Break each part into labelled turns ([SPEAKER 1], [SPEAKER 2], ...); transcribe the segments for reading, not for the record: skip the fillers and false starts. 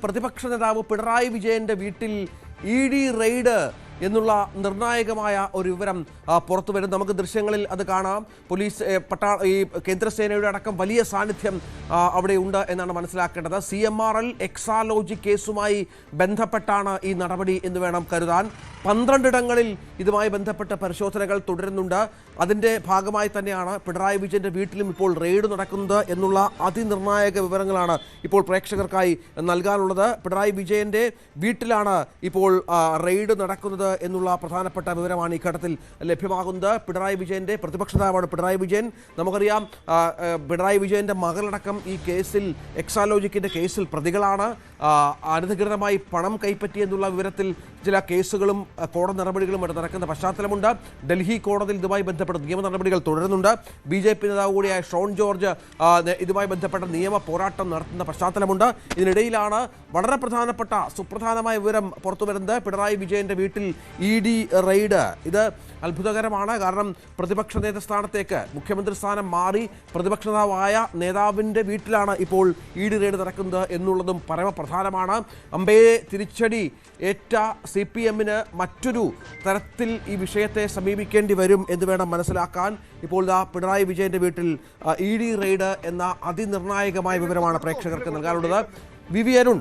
[SPEAKER 1] പ്രതിപക്ഷ നേതാവ് പിണറായി വിജയന്റെ വീട്ടിൽ ED റെയ്ഡ് എന്നുള്ള നിർണായകമായ ഒരു വിവരം പുറത്തു വരും. നമുക്ക് ദൃശ്യങ്ങളിൽ അത് കാണാം. പോലീസ് ഈ കേന്ദ്രസേനയുടെ അടക്കം വലിയ സാന്നിധ്യം അവിടെ ഉണ്ട് എന്നാണ് മനസ്സിലാക്കേണ്ടത്. CMRL എക്സാലോജി കേസുമായി ബന്ധപ്പെട്ടാണ് ഈ നടപടി എന്ന് വേണം കരുതാൻ. 12 ഇടങ്ങളിൽ ഇതുമായി ബന്ധപ്പെട്ട പരിശോധനകൾ തുടരുന്നുണ്ട്. അതിൻ്റെ ഭാഗമായി തന്നെയാണ് പിണറായി വിജയന്റെ വീട്ടിലും ഇപ്പോൾ റെയ്ഡ് നടക്കുന്നത് എന്നുള്ള അതിനിർണായക വിവരങ്ങളാണ് ഇപ്പോൾ പ്രേക്ഷകർക്കായി നൽകാനുള്ളത്. പിണറായി വിജയന്റെ വീട്ടിലാണ് ഇപ്പോൾ റെയ്ഡ് നടക്കുന്നത് എന്നുള്ള പ്രധാനപ്പെട്ട വിവരമാണ് ഈ ഘട്ടത്തിൽ ലഭ്യമാകുന്നത്. പിണറായി വിജയന്റെ പ്രതിപക്ഷ നേതാവാണ് പിണറായി വിജയൻ. നമുക്കറിയാം പിണറായി വിജയന്റെ മകളടക്കം ഈ കേസിൽ എക്സാലോജിക്കിന്റെ കേസിൽ പ്രതികളാണ്. അനധികൃതമായി പണം കൈപ്പറ്റി എന്നുള്ള വിവരത്തിൽ ചില കേസുകളും കോടതി നടപടികളും ഇവിടെ നടക്കുന്ന പശ്ചാത്തലമുണ്ട്. ഡൽഹി കോടതിയിൽ ഇതുമായി ബന്ധപ്പെട്ട നിയമ നടപടികൾ തുടരുന്നുണ്ട്. BJP നേതാവ് കൂടിയായ ഷോൺ ജോർജ് ഇതുമായി ബന്ധപ്പെട്ട നിയമ പോരാട്ടം നടത്തുന്ന പശ്ചാത്തലമുണ്ട്. ഇതിനിടയിലാണ് വളരെ പ്രധാനപ്പെട്ട സുപ്രധാനമായ വിവരം പുറത്തു വരുന്നത്. പിണറായി വിജയന്റെ വീട്ടിൽ ED റെയ്ഡ്. ഇത് അത്ഭുതകരമാണ്. കാരണം പ്രതിപക്ഷ നേതൃസ്ഥാനത്തേക്ക് മുഖ്യമന്ത്രി സ്ഥാനം മാറി പ്രതിപക്ഷ നേതാവായ നേതാവിൻ്റെ വീട്ടിലാണ് ഇപ്പോൾ ED റെയ്ഡ് നടക്കുന്നത് എന്നുള്ളതും പരമപ്രധാനമാണ്. അമ്പയെ തിരിച്ചടി ഏറ്റ CPMന് മറ്റൊരു തരത്തിൽ ഈ വിഷയത്തെ സമീപിക്കേണ്ടി വരും എന്ന് വേണം മനസ്സിലാക്കാൻ. ഇപ്പോൾ പിണറായി വിജയന്റെ വീട്ടിൽ ED റെയ്ഡ് എന്ന അതിനിർണായകമായ വിവരമാണ് പ്രേക്ഷകർക്ക് നൽകാനുള്ളത്. VV അരുൺ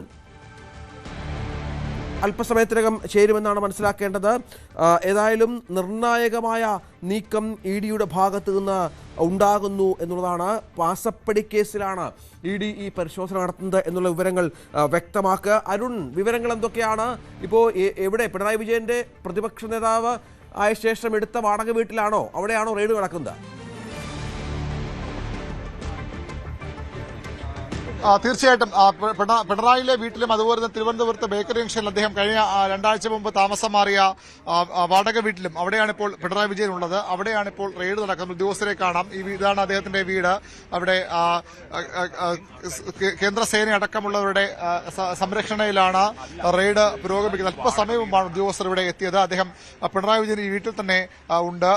[SPEAKER 1] അല്പസമയത്തിനകം ചേരുമെന്നാണ് മനസ്സിലാക്കേണ്ടത്. ഏതായാലും നിർണായകമായ നീക്കം EDയുടെ ഭാഗത്ത് നിന്ന് ഉണ്ടാകുന്നു എന്നുള്ളതാണ്. മാസപ്പടി കേസിലാണ് ED ഈ പരിശോധന നടത്തുന്നത് എന്നുള്ള വിവരങ്ങൾ വ്യക്തമാക്കുക. അരുൺ, വിവരങ്ങൾ എന്തൊക്കെയാണ്? ഇപ്പോൾ എവിടെ പിണറായി വിജയന്റെ പ്രതിപക്ഷ നേതാവ് ആയ ശേഷം എടുത്ത വാടക വീട്ടിലാണോ, അവിടെയാണോ റെയ്ഡ് നടക്കുന്നത്?
[SPEAKER 2] തീർച്ചയായിട്ടും പിണറായിലെ വീട്ടിലും അതുപോലെ തന്നെ തിരുവനന്തപുരത്ത് ബേക്കറി ജംഗ്ഷനിൽ അദ്ദേഹം കഴിഞ്ഞ 2 ആഴ്ച മുമ്പ് താമസം മാറിയ വാടക വീട്ടിലും അവിടെയാണ് ഇപ്പോൾ പിണറായി വിജയൻ ഉള്ളത്. അവിടെയാണ് ഇപ്പോൾ റെയ്ഡ് നടക്കുന്നത്. ഉദ്യോഗസ്ഥരെ കാണാം. ഇതാണ് അദ്ദേഹത്തിന്റെ വീട്. അവിടെ കേന്ദ്രസേന അടക്കമുള്ളവരുടെ സംരക്ഷണയിലാണ് റെയ്ഡ് പുരോഗമിക്കുന്നത്. അല്പസമയം മുമ്പാണ് ഉദ്യോഗസ്ഥർ ഇവിടെ എത്തിയത്. അദ്ദേഹം പിണറായി വിജയൻ ഈ വീട്ടിൽ തന്നെ ഉണ്ട്.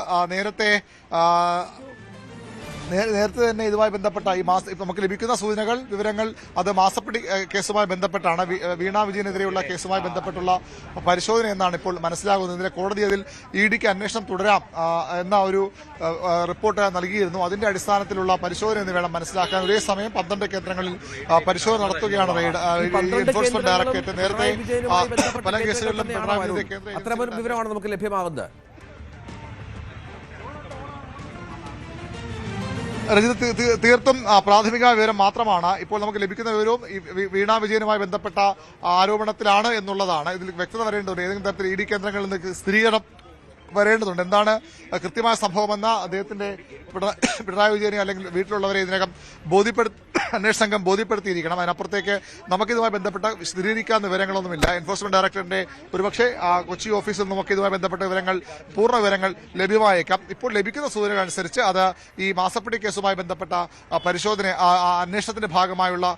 [SPEAKER 2] നേരത്തെ തന്നെ ഇതുമായി ബന്ധപ്പെട്ട ഈ നമുക്ക് ലഭിക്കുന്ന സൂചനകൾ, വിവരങ്ങൾ അത് മാസപ്പടി കേസുമായി ബന്ധപ്പെട്ടാണ്. വീണ വിജയനെതിരെയുള്ള കേസുമായി ബന്ധപ്പെട്ടുള്ള പരിശോധന എന്നാണ് ഇപ്പോൾ മനസ്സിലാകുന്നത്. ഇതിലെ കോടതി അതിൽ EDക്ക് അന്വേഷണം തുടരാം എന്ന ഒരു റിപ്പോർട്ട് നൽകിയിരുന്നു. അതിന്റെ അടിസ്ഥാനത്തിലുള്ള പരിശോധന എന്ന് വേണം മനസ്സിലാക്കാൻ. ഒരേ സമയം 12 കേന്ദ്രങ്ങളിൽ പരിശോധന നടത്തുകയാണ് എൻഫോഴ്സ്മെന്റ് ഡയറക്ടറേറ്റ്. നേരത്തെ പല കേസുകളിലും
[SPEAKER 1] അത്തരം വിവരമാണ് നമുക്ക് ലഭ്യമാകുന്നത്.
[SPEAKER 2] തീർത്തും പ്രാഥമിക വിവരം മാത്രമാണ് ഇപ്പോൾ നമുക്ക് ലഭിക്കുന്ന വിവരവും. വീണ വിജയനുമായി ബന്ധപ്പെട്ട ആരോപണത്തിലാണ് എന്നുള്ളതാണ്. ഇതിൽ വ്യക്തത വരേണ്ടതുണ്ട്. ഏതെങ്കിലും തരത്തിൽ ED കേന്ദ്രങ്ങളിൽ നിന്ന് സ്ഥിരീകരണം വരേണ്ടതുണ്ട്. എന്താണ് കൃത്യമായ സംഭവമെന്ന അദ്ദേഹത്തിന്റെ പിണറായി വിജയനെ അല്ലെങ്കിൽ വീട്ടിലുള്ളവരെ ഇതിനകം അന്വേഷണ സംഘം ബോധ്യപ്പെടുത്തിയിരിക്കണം. അതിനപ്പുറത്തേക്ക് നമുക്കിതുമായി ബന്ധപ്പെട്ട സ്ഥിരീകരിക്കാവുന്ന വിവരങ്ങളൊന്നുമില്ല. എൻഫോഴ്സ്മെന്റ് ഡയറക്ടറിന്റെ ഒരുപക്ഷെ കൊച്ചി ഓഫീസിൽ നമുക്ക് ഇതുമായി ബന്ധപ്പെട്ട വിവരങ്ങൾ, പൂർണ്ണ വിവരങ്ങൾ ലഭ്യമായേക്കാം. ഇപ്പോൾ ലഭിക്കുന്ന സൂചനകൾ അനുസരിച്ച് അത് ഈ മാസപ്പടി കേസുമായി ബന്ധപ്പെട്ട പരിശോധന അന്വേഷണത്തിന്റെ ഭാഗമായുള്ള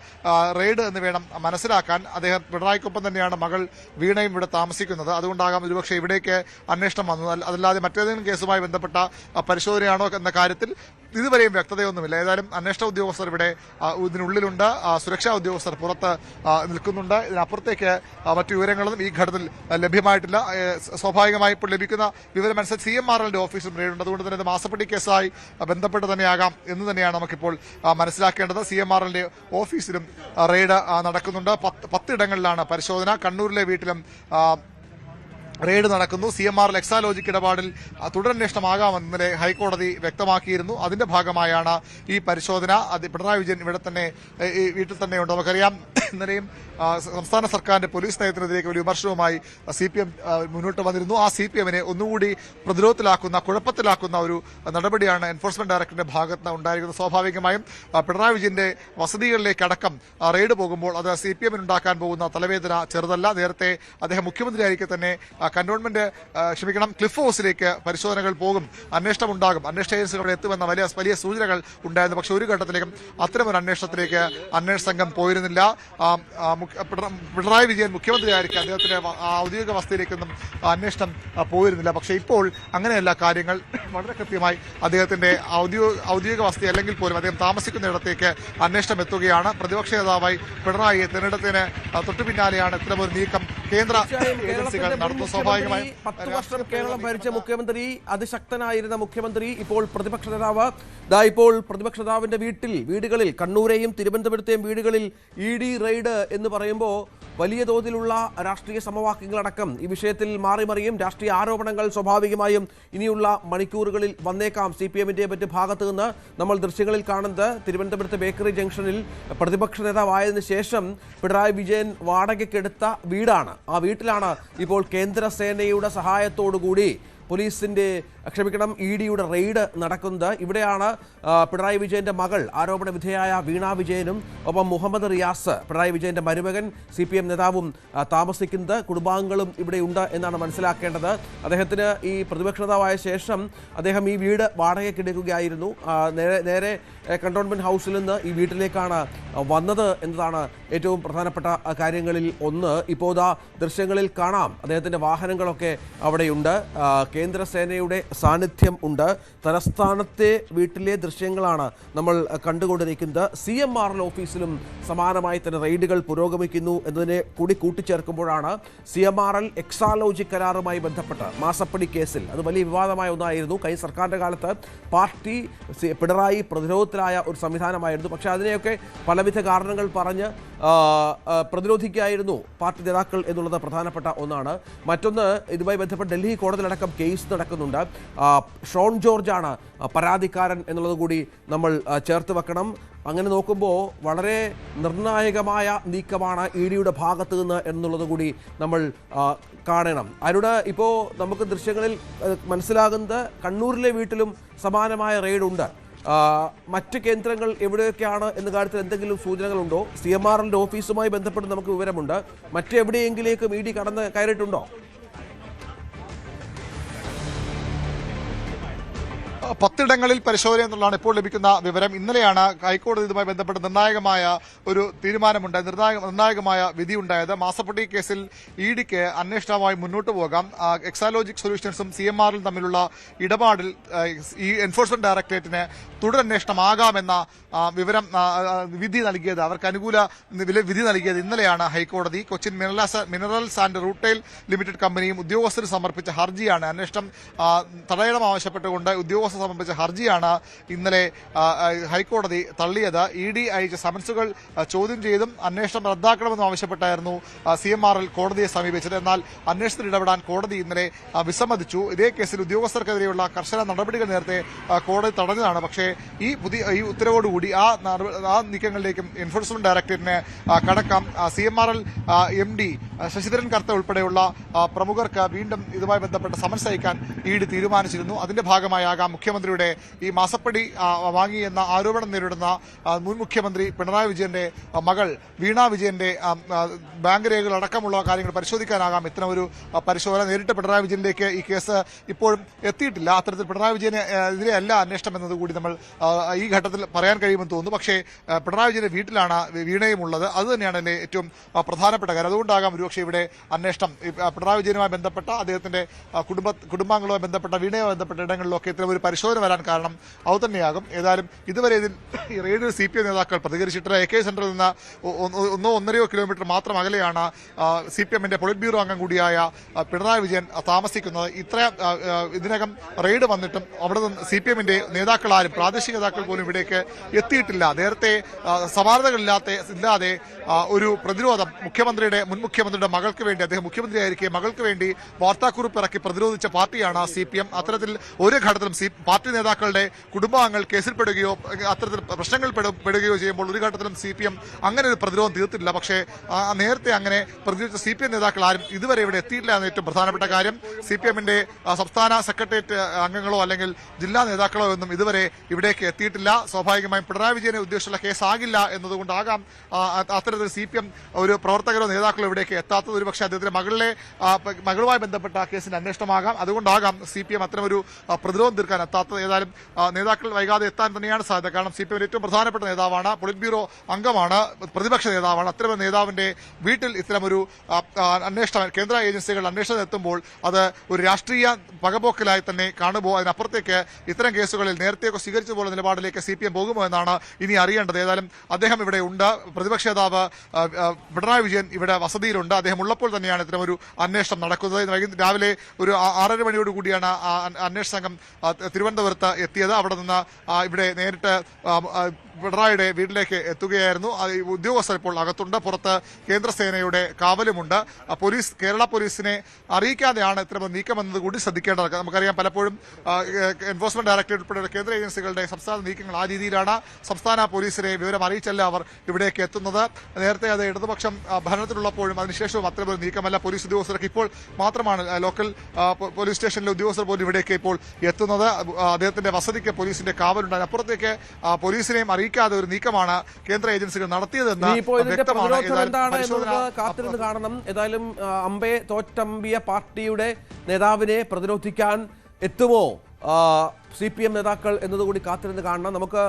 [SPEAKER 2] റെയ്ഡ് എന്ന് വേണം മനസ്സിലാക്കാൻ. അദ്ദേഹം പിണറായിക്കൊപ്പം തന്നെയാണ് മകൾ വീണയും ഇവിടെ താമസിക്കുന്നത്. അതുകൊണ്ടാകാം ഒരുപക്ഷെ ഇവിടേക്ക് അന്വേഷണം വന്നത്. അതല്ലാതെ മറ്റേതെങ്കിലും കേസുമായി ബന്ധപ്പെട്ട പരിശോധനയാണോ എന്ന കാര്യത്തിൽ ഇതുവരെയും വ്യക്തതയൊന്നുമില്ല. ഏതായാലും അന്വേഷണ ഉദ്യോഗസ്ഥർ ഇവിടെ ഇതിനുള്ളിലുണ്ട്. സുരക്ഷാ ഉദ്യോഗസ്ഥർ പുറത്ത് നിൽക്കുന്നുണ്ട്. ഇതിനപ്പുറത്തേക്ക് മറ്റു വിവരങ്ങളൊന്നും ഈ ഘട്ടത്തിൽ ലഭ്യമായിട്ടില്ല. സ്വാഭാവികമായി ഇപ്പോൾ ലഭിക്കുന്ന വിവരമനുസരിച്ച് CMRLന്റെ ഓഫീസും റെയ്ഡുണ്ട്. അതുകൊണ്ട് തന്നെ ഇത് മാസപ്പടി കേസായി ബന്ധപ്പെട്ട് തന്നെയാകാം എന്ന് തന്നെയാണ് നമുക്കിപ്പോൾ മനസ്സിലാക്കേണ്ടത്. CMRLന്റെ ഓഫീസിലും റെയ്ഡ് നടക്കുന്നുണ്ട്. 10 ഇടങ്ങളിലാണ് പരിശോധന. കണ്ണൂരിലെ വീട്ടിലും റെയ്ഡ് നടക്കുന്നു. CMRL എക്സാലോജിക് ഇടപാടിൽ തുടരന്വേഷണമാകാമെന്ന് ഇന്നലെ ഹൈക്കോടതി വ്യക്തമാക്കിയിരുന്നു. അതിന്റെ ഭാഗമായാണ് ഈ പരിശോധന. പിണറായി വിജയൻ ഇവിടെ തന്നെ വീട്ടിൽ തന്നെയുണ്ട്. നമുക്കറിയാം ഇന്നലെയും സംസ്ഥാന സർക്കാരിന്റെ പോലീസ് നയത്തിനെതിരേക്ക് ഒരു വിമർശനവുമായി CPM മുന്നോട്ട് വന്നിരുന്നു. ആ CPMനെ ഒന്നുകൂടി പ്രതിരോധത്തിലാക്കുന്ന, കുഴപ്പത്തിലാക്കുന്ന ഒരു നടപടിയാണ് എൻഫോഴ്സ്മെന്റ് ഡയറക്ടറിന്റെ ഭാഗത്ത് നിന്ന് ഉണ്ടായിരിക്കുന്നത്. സ്വാഭാവികമായും പിണറായി വിജയന്റെ വസതികളിലേക്ക് അടക്കം റെയ്ഡ് പോകുമ്പോൾ അത് CPMനുണ്ടാക്കാൻ പോകുന്ന തലവേദന ചെറുതല്ല. നേരത്തെ അദ്ദേഹം മുഖ്യമന്ത്രിയായിരിക്കെ തന്നെ കന്റോൺമെന്റ് ക്ലിഫ് ഹൗസിലേക്ക് പരിശോധനകൾ പോകും, അന്വേഷണം ഉണ്ടാകും, അന്വേഷണ ഏജൻസികൾ അവിടെ എത്തുമെന്ന വലിയ സൂചനകൾ ഉണ്ടായിരുന്നു. പക്ഷെ ഒരു ഘട്ടത്തിലേക്കും അത്തരമൊരു അന്വേഷണത്തിലേക്ക് അന്വേഷണ സംഘം പോയിരുന്നില്ല. പിണറായി വിജയൻ മുഖ്യമന്ത്രിയായിരിക്കും, അദ്ദേഹത്തിന്റെ ഔദ്യോഗിക വസതിയിലേക്കൊന്നും അന്വേഷണം പോയിരുന്നില്ല. പക്ഷേ ഇപ്പോൾ അങ്ങനെയല്ല കാര്യങ്ങൾ. വളരെ കൃത്യമായി അദ്ദേഹത്തിന്റെ ഔദ്യോഗിക വസതി അല്ലെങ്കിൽ പോലും അദ്ദേഹം താമസിക്കുന്നിടത്തേക്ക് അന്വേഷണം എത്തുകയാണ്. പ്രതിപക്ഷ നേതാവായി പിണറായിയെ തിരഞ്ഞെടുത്തതിന് തൊട്ടു പിന്നാലെയാണ് ഇത്തരമൊരു നീക്കം കേന്ദ്ര ഏജൻസികൾ നടത്തുന്നത്. സ്വാഭാവികമായും
[SPEAKER 1] 10 വർഷം കേരളം ഭരിച്ച മുഖ്യമന്ത്രി, അതിശക്തനായിരുന്ന മുഖ്യമന്ത്രി, ഇപ്പോൾ പ്രതിപക്ഷ നേതാവ്. ഇപ്പോൾ പ്രതിപക്ഷ നേതാവിന്റെ വീടുകളിൽ കണ്ണൂരെയും തിരുവനന്തപുരത്തെയും വീടുകളിൽ ED റെയ്ഡ് എന്ന് പറയുമ്പോൾ വലിയ തോതിലുള്ള രാഷ്ട്രീയ സമവാക്യങ്ങളടക്കം ഈ വിഷയത്തിൽ മാറിമറിയും. രാഷ്ട്രീയ ആരോപണങ്ങൾ സ്വാഭാവികമായും ഇനിയുള്ള മണിക്കൂറുകളിൽ വന്നേക്കാം. CPM-ന്റെ മറ്റ് ഭാഗത്ത് നിന്ന് നമ്മൾ ദൃശ്യങ്ങളിൽ കാണുന്നത് തിരുവനന്തപുരത്തെ ബേക്കറി ജംഗ്ഷനിൽ പ്രതിപക്ഷ നേതാവായതിനു ശേഷം പിണറായി വിജയൻ വാടകയ്ക്കെടുത്ത വീടാണ്. ആ വീട്ടിലാണ് ഇപ്പോൾ കേന്ദ്ര സേനയുടെ സഹായത്തോടുകൂടി ED-യുടെ റെയ്ഡ് നടക്കുന്നത്. ഇവിടെയാണ് പിണറായി വിജയന്റെ മകൾ, ആരോപണ വിധേയായ വീണ വിജയനും ഒപ്പം മുഹമ്മദ് റിയാസ്, പിണറായി വിജയന്റെ മരുമകൻ, CPM നേതാവും താമസിക്കുന്നത്. കുടുംബാംഗങ്ങളും ഇവിടെയുണ്ട് എന്നാണ് മനസ്സിലാക്കേണ്ടത്. അദ്ദേഹത്തിന് ഈ പ്രതിപക്ഷ നേതാവായ ശേഷം അദ്ദേഹം ഈ വീട് വാടകയ്ക്കെടുക്കുകയായിരുന്നു. നേരെ കണ്ടോൺമെന്റ് ഹൗസിൽ നിന്ന് ഈ വീട്ടിലേക്കാണ് വന്നത് എന്നതാണ് ഏറ്റവും പ്രധാനപ്പെട്ട കാര്യങ്ങളിൽ ഒന്ന്. ഇപ്പോൾ ദൃശ്യങ്ങളിൽ കാണാം അദ്ദേഹത്തിന്റെ വാഹനങ്ങളൊക്കെ അവിടെയുണ്ട്. കേന്ദ്ര സേനയുടെ സാന്നിധ്യം ഉണ്ട്. തലസ്ഥാനത്തെ വീട്ടിലെ ദൃശ്യങ്ങളാണ് നമ്മൾ കണ്ടുകൊണ്ടിരിക്കുന്നത്. CMRL ഓഫീസിലും സമാനമായി തന്നെ റെയ്ഡുകൾ പുരോഗമിക്കുന്നു എന്നതിനെ കൂടി കൂട്ടിച്ചേർക്കുമ്പോഴാണ് CMRL എക്സാലോജി കരാറുമായി ബന്ധപ്പെട്ട് മാസപ്പടി കേസിൽ അത് വലിയ വിവാദമായ ഒന്നായിരുന്നു. കഴിഞ്ഞ സർക്കാരിൻ്റെ കാലത്ത് പാർട്ടി പിണറായി പ്രതിരോധത്തിലായ ഒരു സംവിധാനമായിരുന്നു. പക്ഷേ അതിനെയൊക്കെ പലവിധ കാരണങ്ങൾ പറഞ്ഞ് പ്രതിരോധിക്കുകയായിരുന്നു പാർട്ടി നേതാക്കൾ എന്നുള്ളത് പ്രധാനപ്പെട്ട ഒന്നാണ്. മറ്റൊന്ന്, ഇതുമായി ബന്ധപ്പെട്ട് ഡൽഹി കോടതിയിലടക്കം കേസ് നടക്കുന്നുണ്ട്. ഷോൺ ജോർജാണ് പരാതിക്കാരൻ എന്നുള്ളത് കൂടി നമ്മൾ ചേർത്ത് വെക്കണം. അങ്ങനെ നോക്കുമ്പോൾ വളരെ നിർണായകമായ നീക്കമാണ് ED-യുടെ ഭാഗത്ത് നിന്ന് എന്നുള്ളത് കൂടി നമ്മൾ കാണണം. അതിലൂടെ ഇപ്പോൾ നമുക്ക് ദൃശ്യങ്ങളിൽ മനസ്സിലാകുന്നത് കണ്ണൂരിലെ വീട്ടിലും സമാനമായ റെയ്ഡുണ്ട്. മറ്റ് കേന്ദ്രങ്ങൾ എവിടെയൊക്കെയാണ് എന്ന കാര്യത്തിൽ എന്തെങ്കിലും സൂചനകളുണ്ടോ? CMRL ഓഫീസുമായി ബന്ധപ്പെട്ട് നമുക്ക് വിവരമുണ്ട്. മറ്റെവിടെയെങ്കിലേക്കും ED കയറിയിട്ടുണ്ടോ?
[SPEAKER 2] 10 പരിശോധന എന്നുള്ളതാണ് ഇപ്പോൾ ലഭിക്കുന്ന വിവരം. ഇന്നലെയാണ് ഹൈക്കോടതി ഇതുമായി ബന്ധപ്പെട്ട് നിർണായകമായ ഒരു തീരുമാനമുണ്ടായത്, നിർണായകമായ വിധി ഉണ്ടായത്. മാസപ്പടി കേസിൽ ED-ക്ക് അന്വേഷണവുമായി മുന്നോട്ട് പോകാം. എക്സാലോജിക് സൊല്യൂഷൻസും CMRL തമ്മിലുള്ള ഇടപാടിൽ ഈ എൻഫോഴ്സ്മെന്റ് ഡയറക്ടറേറ്റിന് തുടരന്വേഷണമാകാമെന്ന വിധി നൽകിയത്, അവർക്ക് അനുകൂല വിധി നൽകിയത് ഇന്നലെയാണ് ഹൈക്കോടതി. Cochin minerals and rutile limited കമ്പനിയും ഉദ്യോഗസ്ഥർ സമർപ്പിച്ച ഹർജിയാണ്, അന്വേഷണം തടയണം ആവശ്യപ്പെട്ടുകൊണ്ട് ഉദ്യോഗസ്ഥർ സമർപ്പിച്ച ഹർജിയാണ് ഇന്നലെ ഹൈക്കോടതി തള്ളിയത്. ED അയച്ച സമൻസുകൾ ചോദ്യം ചെയ്തും അന്വേഷണം റദ്ദാക്കണമെന്നും ആവശ്യപ്പെട്ടായിരുന്നു CMRL കോടതിയെ സമീപിച്ചത്. എന്നാൽ അന്വേഷണത്തിൽ ഇടപെടാൻ കോടതി ഇന്നലെ വിസമ്മതിച്ചു. ഇതേ കേസിൽ ഉദ്യോഗസ്ഥർക്കെതിരെയുള്ള കർശന നടപടികൾ നേരത്തെ കോടതി തടഞ്ഞതാണ്. പക്ഷേ ഈ ഉത്തരവോടുകൂടി ആ നീക്കങ്ങളിലേക്കും എൻഫോഴ്സ്മെന്റ് ഡയറക്ടറേറ്റിന് കടക്കാം. CMRL MD ശശിധരൻ കർത്ത ഉൾപ്പെടെയുള്ള പ്രമുഖർക്ക് വീണ്ടും ഇതുമായി ബന്ധപ്പെട്ട് സമൻസ് അയക്കാൻ ED തീരുമാനിച്ചിരുന്നു. അതിന്റെ ഭാഗമായാകാം മുഖ്യമന്ത്രിയുടെ ഈ മാസപ്പടി വാങ്ങി എന്ന ആരോപണം നേരിടുന്ന മുൻ മുഖ്യമന്ത്രി പിണറായി വിജയന്റെ മകൾ വീണ വിജയന്റെ ബാങ്ക് രേഖകൾ അടക്കമുള്ള കാര്യങ്ങൾ പരിശോധിക്കാനാകാം ഇത്തരം ഒരു പരിശോധന. നേരിട്ട് പിണറായി വിജയനിലേക്ക് ഈ കേസ് ഇപ്പോഴും എത്തിയിട്ടില്ല. അത്തരത്തിൽ പിണറായി വിജയന് എതിരെയല്ല അന്വേഷണം എന്നതുകൂടി നമ്മൾ ഈ ഘട്ടത്തിൽ പറയാൻ കഴിയുമെന്ന് തോന്നുന്നു. പക്ഷേ പിണറായി വിജയന്റെ വീട്ടിലാണ് വീണയും ഉള്ളത്. അത് തന്നെയാണ് എന്റെ ഏറ്റവും പ്രധാനപ്പെട്ട കാര്യം. അതുകൊണ്ടാകാം ഒരുപക്ഷെ ഇവിടെ അന്വേഷണം പിണറായി വിജയനുമായി ബന്ധപ്പെട്ട അദ്ദേഹത്തിന്റെ കുടുംബാംഗങ്ങളുമായി ബന്ധപ്പെട്ട വീണയുമായി ബന്ധപ്പെട്ട ഇടങ്ങളിലൊക്കെ ഇത്തരം ഒരു പരിശോധന വരാൻ കാരണം അത് തന്നെയാകും. ഏതായാലും ഇതുവരെ ഇതിൽ ഈ റെയ്ഡിൽ CPM നേതാക്കൾ പ്രതികരിച്ചിട്ടില്ല. AK സെന്ററിൽ നിന്ന് 1-1.5 കിലോമീറ്റർ മാത്രം അകലെയാണ് CPM-ന്റെ പൊളിറ്റ് ബ്യൂറോ അംഗം കൂടിയായ പിണറായി വിജയൻ താമസിക്കുന്നത്. ഇതിനകം റെയ്ഡ് വന്നിട്ടും അവിടെ നിന്ന് CPM-ന്റെ നേതാക്കളാരും പ്രാദേശിക നേതാക്കൾ പോലും ഇവിടേക്ക് എത്തിയിട്ടില്ല. നേരത്തെ സമാനതകളില്ലാതെ ഒരു പ്രതിരോധം മുൻ മുഖ്യമന്ത്രിയുടെ മകൾക്ക് വേണ്ടി, അദ്ദേഹം മുഖ്യമന്ത്രിയായിരിക്കെ മകൾക്ക് വേണ്ടി വാർത്താക്കുറിപ്പ് ഇറക്കി പ്രതിരോധിച്ച പാർട്ടിയാണ് CPM. അത്തരത്തിൽ ഒരു ഘട്ടത്തിലും പാർട്ടി നേതാക്കളുടെ കുടുംബാംഗങ്ങൾ കേസിൽപ്പെടുകയോ അത്തരത്തിൽ പ്രശ്നങ്ങൾ പെടുകയോ ചെയ്യുമ്പോൾ ഒരു ഘട്ടത്തിലും CPM അങ്ങനെ ഒരു പ്രതിരോധം തീർത്തിട്ടില്ല. പക്ഷേ നേരത്തെ അങ്ങനെ പ്രതിരോധിച്ച CPM നേതാക്കൾ ആരും ഇതുവരെ ഇവിടെ എത്തിയിട്ടില്ല എന്ന ഏറ്റവും പ്രധാനപ്പെട്ട കാര്യം. CPM-ന്റെ സംസ്ഥാന സെക്രട്ടേറിയറ്റ് അംഗങ്ങളോ അല്ലെങ്കിൽ ജില്ലാ നേതാക്കളോ ഒന്നും ഇതുവരെ ഇവിടേക്ക് എത്തിയിട്ടില്ല. സ്വാഭാവികമായും പിണറായി വിജയനെ ഉദ്ദേശിച്ചുള്ള കേസാകില്ല എന്നതുകൊണ്ടാകാം അത്തരത്തിൽ CPM ഒരു പ്രവർത്തകരോ നേതാക്കളോ ഇവിടേക്ക് എത്താത്തത്. ഒരുപക്ഷെ അദ്ദേഹത്തിന്റെ മകളുമായി ബന്ധപ്പെട്ട കേസിന്റെ അന്വേഷണമാകാം. അതുകൊണ്ടാകാം CPM അത്തരമൊരു പ്രതിരോധം തീർക്കാൻ എത്താത്തത്. ഏതായാലും നേതാക്കൾ വൈകാതെ എത്താൻ തന്നെയാണ് സാധ്യത. കാരണം CPM ഏറ്റവും പ്രധാനപ്പെട്ട നേതാവാണ്, പൊളിറ്റ് ബ്യൂറോ അംഗമാണ്, പ്രതിപക്ഷ നേതാവാണ്. അത്തരമൊരു നേതാവിന്റെ വീട്ടിൽ ഇത്തരമൊരു അന്വേഷണം, കേന്ദ്ര ഏജൻസികൾ അന്വേഷണം എത്തുമ്പോൾ അത് ഒരു രാഷ്ട്രീയ പകപോക്കലായി തന്നെ കാണുമ്പോൾ അതിനപ്പുറത്തേക്ക് ഇത്തരം കേസുകളിൽ നേരത്തെയൊക്കെ സ്വീകരിച്ച പോലെ നിലപാടിലേക്ക് CPM പോകുമോ എന്നാണ് ഇനി അറിയേണ്ടത്. ഏതായാലും അദ്ദേഹം ഇവിടെ ഉണ്ട്. പ്രതിപക്ഷ നേതാവ് പിണറായി വിജയൻ ഇവിടെ വസതിയിലുണ്ട്. അദ്ദേഹം ഉള്ളപ്പോൾ തന്നെയാണ് ഇത്തരമൊരു അന്വേഷണം നടക്കുന്നത്. രാവിലെ ഒരു 6:30 മണിയോട് കൂടിയാണ് അന്വേഷണ സംഘം തിരുവനന്തപുരത്ത് എത്തിയത്. അവിടെ നിന്ന് ഇവിടെ നേരിട്ട് പിണറായിയുടെ വീട്ടിലേക്ക് എത്തുകയായിരുന്നു. ഉദ്യോഗസ്ഥർ ഇപ്പോൾ അകത്തുണ്ട്. പുറത്ത് കേന്ദ്രസേനയുടെ കാവലുമുണ്ട്. കേരള പോലീസിനെ അറിയിക്കാതെയാണ് ഇത്തരം നീക്കമെന്നത് കൂടി ശ്രദ്ധിക്കേണ്ടത്. നമുക്കറിയാം, പലപ്പോഴും എൻഫോഴ്സ്മെന്റ് ഡയറക്ടറേറ്റ് ഉൾപ്പെടെ കേന്ദ്ര ഏജൻസികളുടെ സംസ്ഥാന നീക്കങ്ങൾ ആ രീതിയിലാണ്. സംസ്ഥാന പോലീസിനെ വിവരം അറിയിച്ചല്ല അവർ ഇവിടേക്ക് എത്തുന്നത്. നേരത്തെ അത് ഇടതുപക്ഷം ഭരണത്തിലുള്ളപ്പോഴും അതിനുശേഷവും അത്തരമൊരു നീക്കമല്ല. പോലീസ് ഉദ്യോഗസ്ഥർക്ക് ഇപ്പോൾ മാത്രമാണ് ലോക്കൽ പോലീസ് സ്റ്റേഷനിലെ ഉദ്യോഗസ്ഥർ പോലും ഇവിടേക്ക് ഇപ്പോൾ എത്തുന്നത്. അദ്ദേഹത്തിന്റെ വസതിക്ക് പോലീസിന്റെ കാവലുണ്ട്. അതിനപ്പുറത്തേക്ക് പോലീസിനെയും അറിയിക്കാതെ ഒരു നീക്കമാണ് കേന്ദ്ര ഏജൻസികൾ നടത്തിയതെന്ന്
[SPEAKER 1] കാത്തിരുന്ന് കാണണം. ഏതായാലും തോറ്റമ്പിയ പാർട്ടിയുടെ നേതാവിനെ പ്രതിരോധിക്കാൻ എത്തുമോ CPM നേതാക്കൾ എന്നതുകൂടി കാത്തിരുന്ന് കാണണം. നമുക്ക്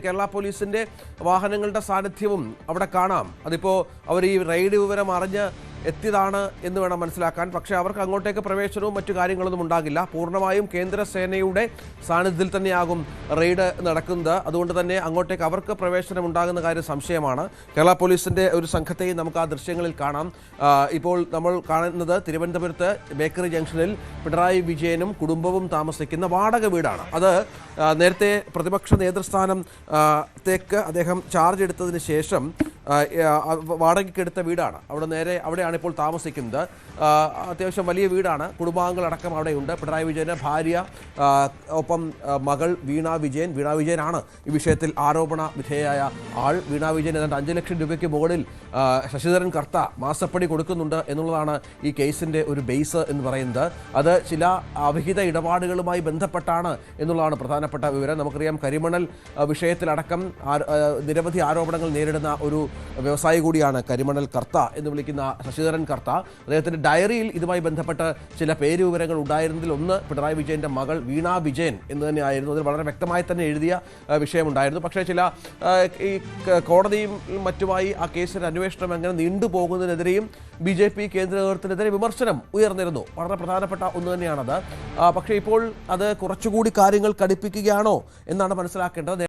[SPEAKER 1] കേരള പോലീസിന്റെ വാഹനങ്ങളുടെ സാന്നിധ്യവും അവിടെ കാണാം. അതിപ്പോ അവർ ഈ റെയ്ഡ് വിവരം അറിഞ്ഞ് എത്തിയതാണ് എന്ന് വേണം മനസ്സിലാക്കാൻ. പക്ഷേ അവർക്ക് അങ്ങോട്ടേക്ക് പ്രവേശനവും മറ്റു കാര്യങ്ങളൊന്നും ഉണ്ടാകില്ല. പൂർണ്ണമായും കേന്ദ്രസേനയുടെ സാന്നിധ്യത്തിൽ തന്നെയാകും റെയ്ഡ് നടക്കുന്നത്. അതുകൊണ്ട് തന്നെ അങ്ങോട്ടേക്ക് അവർക്ക് പ്രവേശനം ഉണ്ടാകുന്ന കാര്യം സംശയമാണ്. കേരള പോലീസിന്റെ ഒരു സംഘത്തെയും നമുക്ക് ആ ദൃശ്യങ്ങളിൽ കാണാം. ഇപ്പോൾ നമ്മൾ കാണുന്നത് തിരുവനന്തപുരത്ത് ബേക്കറി ജംഗ്ഷനിൽ പിണറായി വിജയനും കുടുംബവും താമസിക്കുന്ന വാടക വീടാണ്. അത് നേരത്തെ പ്രതിപക്ഷ നേതൃസ്ഥാനത്തേക്ക് അദ്ദേഹം ചാർജ് എടുത്തതിന് ശേഷം വാടകയ്ക്കെടുത്ത വീടാണ്. അവിടെയാണ് ഇപ്പോൾ താമസിക്കുന്നത്. അത്യാവശ്യം വലിയ വീടാണ്. കുടുംബാംഗങ്ങളടക്കം അവിടെയുണ്ട്. പിണറായി വിജയന് ഭാര്യ, ഒപ്പം മകൾ വീണ വിജയനാണ് ഈ വിഷയത്തിൽ ആരോപണ വിധേയയായ ആൾ. വീണ വിജയൻ ഏതാണ്ട് 5 ലക്ഷം രൂപയ്ക്ക് മുകളിൽ ശശിധരൻ കർത്ത മാസപ്പടി കൊടുക്കുന്നുണ്ട് എന്നുള്ളതാണ് ഈ കേസിൻ്റെ ഒരു ബേസ് എന്ന് പറയുന്നത്. അത് ചില അവിഹിത ഇടപാടുകളുമായി ബന്ധപ്പെട്ടാണ് എന്നുള്ളതാണ് പ്രധാനപ്പെട്ട വിവരം. നമുക്കറിയാം, കരിമണൽ വിഷയത്തിലടക്കം നിരവധി ആരോപണങ്ങൾ നേരിടുന്ന ഒരു വ്യവസായി കൂടിയാണ് കരിമണൽ കർത്ത എന്ന് വിളിക്കുന്ന ശശിധരൻ കർത്ത. അദ്ദേഹത്തിൻ്റെ ഡയറിയിൽ ഇതുമായി ബന്ധപ്പെട്ട് ചില പേര് വിവരങ്ങൾ ഉണ്ടായിരുന്നതിൽ ഒന്ന് പിണറായി വിജയൻ്റെ മകൾ വീണ വിജയൻ എന്ന് തന്നെയായിരുന്നു. അതിൽ വളരെ വ്യക്തമായി തന്നെ എഴുതിയ വിഷയമുണ്ടായിരുന്നു. പക്ഷേ ചില ഈ കോടതിയും മറ്റുമായി ആ കേസിൻ്റെ അന്വേഷണം എങ്ങനെ നീണ്ടുപോകുന്നതിനെതിരെയും BJP കേന്ദ്ര നേതൃത്വത്തിനെതിരെ വിമർശനം ഉയർന്നിരുന്നു. വളരെ പ്രധാനപ്പെട്ട ഒന്ന് തന്നെയാണത്. പക്ഷേ ഇപ്പോൾ അത് കുറച്ചുകൂടി കാര്യങ്ങൾ കടുപ്പിക്കുകയാണോ എന്നാണ് മനസ്സിലാക്കേണ്ടത്.